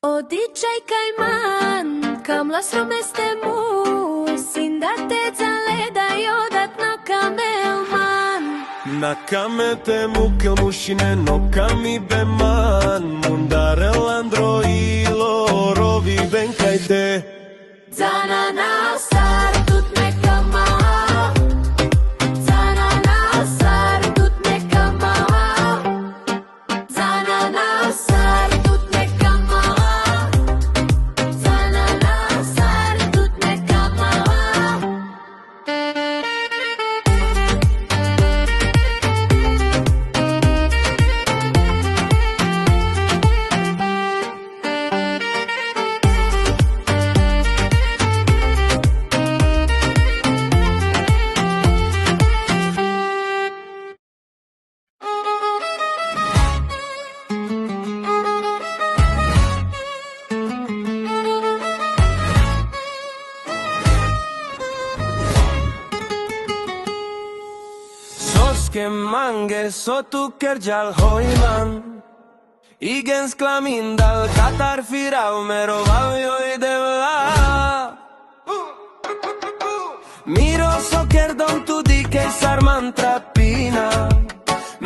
O DJ Kajman, kam lasrom este mus, indate zaleda jodat na kamelman. Na kamete mukel mušine nokami beman, mundare landro ilo rovi benkajte. Zana nasar tut neka maha, zana nasar tut neka maha, zana nasar tut neka maha, zana nasar tut neka maha. Soske mange sotu kerjal hoiman, Igen sklamindal katar firau meroval joj devla. Miro sokerdon tudi kejsar mantrapina,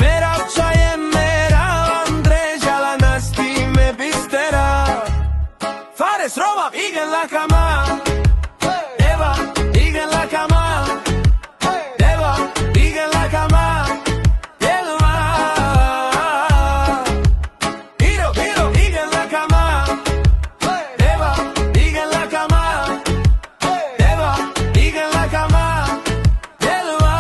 merav čaje merav andrežala nasti me bistera. Fares rovav igen la kama, Eva igen la kama, Eva igen la kama, Elma. Iro igen la kama, Eva igen la kama, Eva igen la kama, Elma.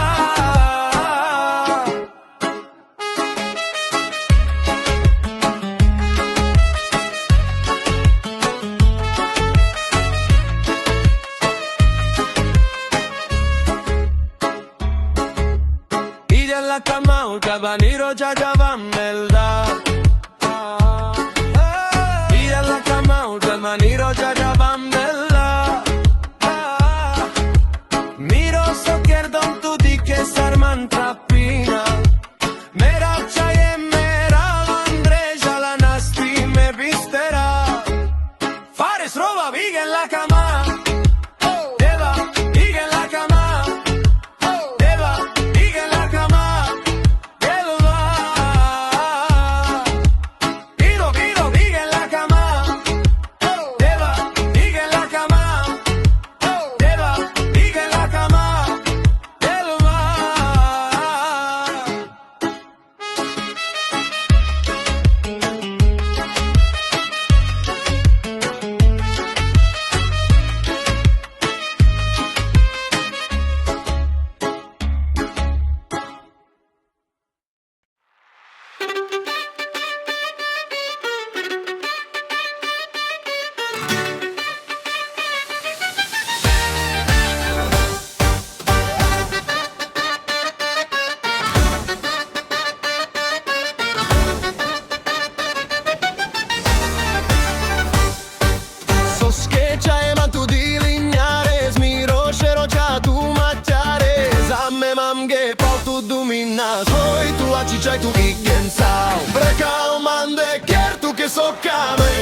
Ide la cama, un cabaniro ya van melda. Ide la cama, un cabaniro ya van melda. Miro sokerdon tu di que sarman trapina. Mera chaye mera andreja la nasti me bistera. Fares roba vigen la cama. Eva vigen la cama. Eva vigen la cama. Elva. Piro vigen la cama. Eva vigen la cama. Eva vigen la cama. Elva. Soske čajeman tu di lignare, smiro šeroča tu maťare. Zame mam ge pal tu dumina, svoj tu lači čaj tu igen sao. Brekal mande ker tu ke sokame.